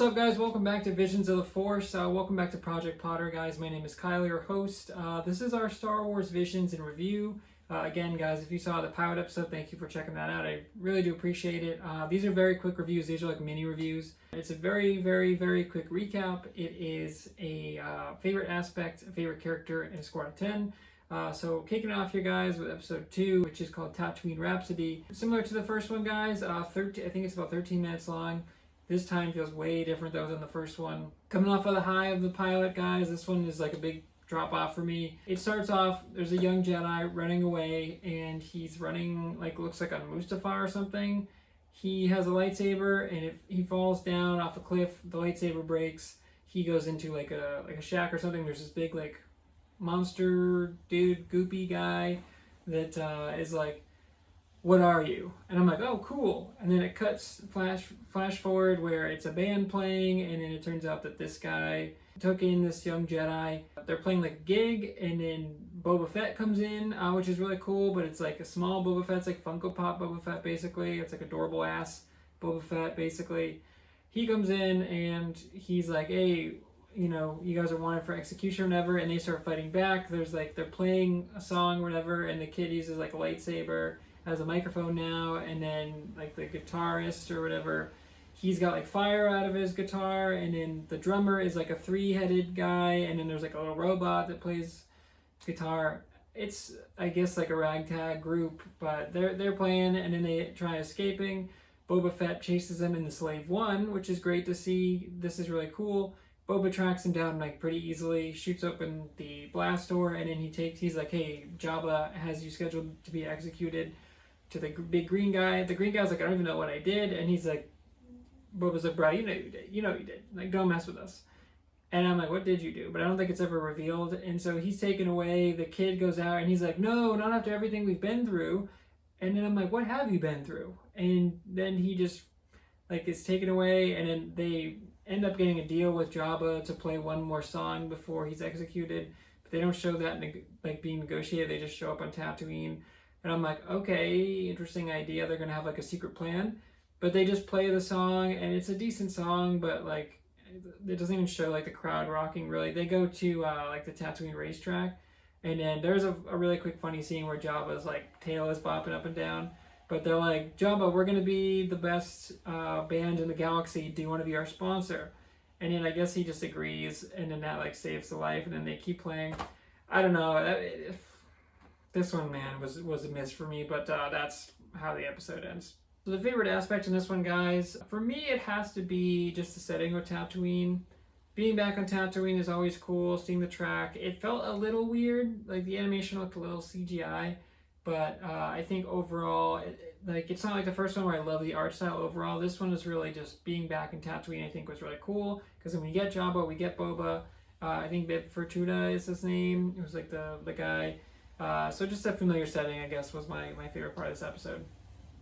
What's up, guys? Welcome back to Visions of the Force. Welcome back to Project Potter, guys. My name is Kyle, your host. This is our Star Wars Visions in review. Again, guys, if you saw the pilot episode, thank you for checking that out. I really do appreciate it. These are very quick reviews. These are like mini reviews. It's a very quick recap. It is a favorite aspect, a favorite character, and a score out of 10. So kicking off here, guys, with episode 2, which is called Tatooine Rhapsody. Similar to the first one, guys. I think it's about 13 minutes long. This time feels way different though than the first one. Coming off of the high of the pilot, guys, this one is like a big drop off for me. It starts off, there's a young Jedi running away, and he's running looks like on Mustafar or something. He has a lightsaber, and if he falls down off a cliff, the lightsaber breaks. He goes into like a shack or something. There's this big monster dude, goopy guy that is like, "What are you?" And I'm like, "Oh, cool." And then it cuts flash forward where it's a band playing, and then it turns out that this guy took in this young Jedi. They're playing like a gig, and then Boba Fett comes in, which is really cool, but it's like a small Boba Fett. It's like Funko Pop Boba Fett, basically. It's like adorable ass Boba Fett, basically. He comes in, and he's like, "Hey, you guys are wanted for execution or whatever," and they start fighting back. They're playing a song or whatever, and the kid uses like a lightsaber, has a microphone now, and then like the guitarist or whatever, he's got like fire out of his guitar, and then the drummer is like a three-headed guy, and then there's like a little robot that plays guitar. It's, I guess, like a ragtag group, but they're playing, and then they try escaping. Boba Fett chases them in the Slave One, which is great to see. This is really cool. Boba tracks him down like pretty easily, shoots open the blast door, and then he's like, "Hey, Jabba has you scheduled to be executed." To the big green guy. The green guy's like, "I don't even know what I did." And he's like, Boba's like, "Bro, you know you did. Like, don't mess with us." And I'm like, "What did you do?" But I don't think it's ever revealed. And so he's taken away. The kid goes out, and he's like, "No, not after everything we've been through." And then I'm like, "What have you been through?" And then he just is taken away, and then they end up getting a deal with Jabba to play one more song before he's executed. But they don't show that being negotiated. They just show up on Tatooine. And I'm like, okay, interesting idea. They're going to have like a secret plan. But they just play the song, and it's a decent song, but it doesn't even show like the crowd rocking really. They go to the Tatooine racetrack, and then there's a really quick funny scene where Jabba's tail is bopping up and down. But they're like, "Jabba, we're going to be the best band in the galaxy. Do you want to be our sponsor?" And then I guess he just agrees, and then that saves the life, and then they keep playing. I don't know. This one, man, was a miss for me, but that's how the episode ends. So the favorite aspect in this one, guys, for me, it has to be just the setting of Tatooine. Being back on Tatooine is always cool, seeing the track. It felt a little weird, the animation looked a little CGI, but I think overall, it's not like the first one where I love the art style overall. This one is really just being back in Tatooine, I think was really cool, because when we get Jabba, we get Boba. I think Bib Fortuna is his name. It was the guy. So just a familiar setting, I guess, was my favorite part of this episode.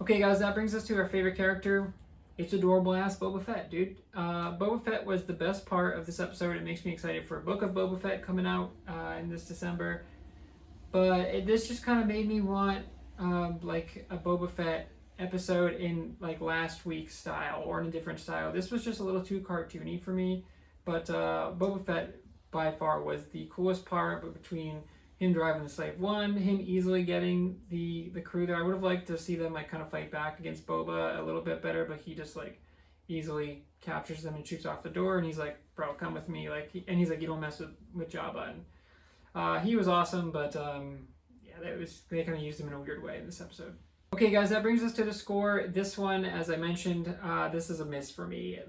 Okay, guys, that brings us to our favorite character. It's adorable ass Boba Fett, dude. Boba Fett was the best part of this episode. It makes me excited for a book of Boba Fett coming out in this December. But this just kind of made me want a Boba Fett episode in last week's style or in a different style. This was just a little too cartoony for me. But Boba Fett by far was the coolest part, but between him driving the Slave One, him easily getting the crew there. I would have liked to see them kind of fight back against Boba a little bit better, but he just easily captures them and shoots off the door, and he's like, "Bro, come with me." And he's like, "You don't mess with Jabba." And he was awesome, but they kind of used him in a weird way in this episode. Okay, guys, that brings us to the score. This one, as I mentioned, this is a miss for me.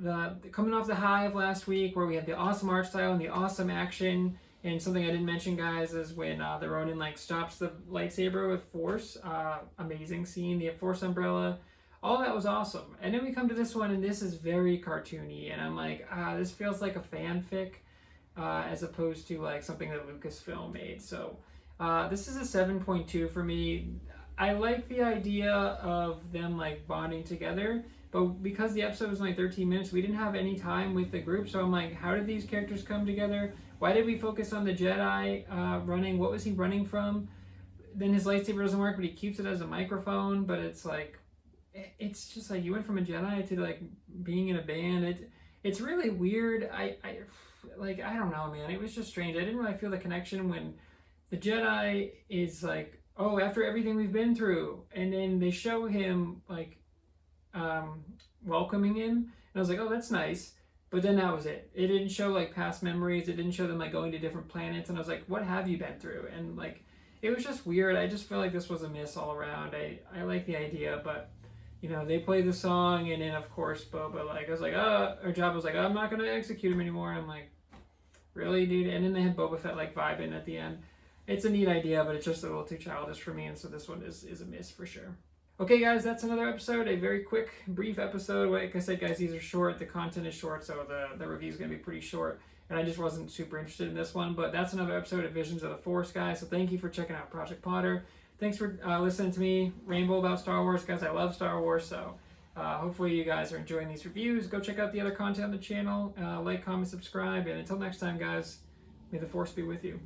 Coming off the high of last week, where we had the awesome art style and the awesome action. And something I didn't mention, guys, is when the Ronin stops the lightsaber with Force. Amazing scene. The Force umbrella. All that was awesome. And then we come to this one, and this is very cartoony. And I'm like, this feels like a fanfic as opposed to something that Lucasfilm made. So this is a 7.2 for me. I like the idea of them bonding together. But because the episode was only 13 minutes, we didn't have any time with the group. So I'm like, how did these characters come together? Why did we focus on the Jedi running? What was he running from? Then his lightsaber doesn't work, but he keeps it as a microphone. But it's just you went from a Jedi to being in a band. it's really weird. I don't know, man. It was just strange. I didn't really feel the connection when the Jedi is like, oh, after everything we've been through, and then they show him like welcoming him, and I was like, oh, that's nice. But then that was it. It didn't show like past memories. It didn't show them like going to different planets, and I was like, what have you been through? And like, it was just weird. I just feel like this was a miss all around. I like the idea, but they play the song, and then of course Boba, like, I was like, or Jabba was like, I'm not gonna execute him anymore. I'm like, really, dude? And then they had Boba Fett like vibing at the end. It's a neat idea, but it's just a little too childish for me, and so this one is a miss for sure. Okay, guys, that's another episode. A very quick, brief episode. Like I said, guys, these are short. The content is short, so the review is going to be pretty short. And I just wasn't super interested in this one. But that's another episode of Visions of the Force, guys. So thank you for checking out Project Potter. Thanks for listening to me ramble about Star Wars, guys. I love Star Wars, so hopefully you guys are enjoying these reviews. Go check out the other content on the channel. Like, comment, subscribe. And until next time, guys, may the Force be with you.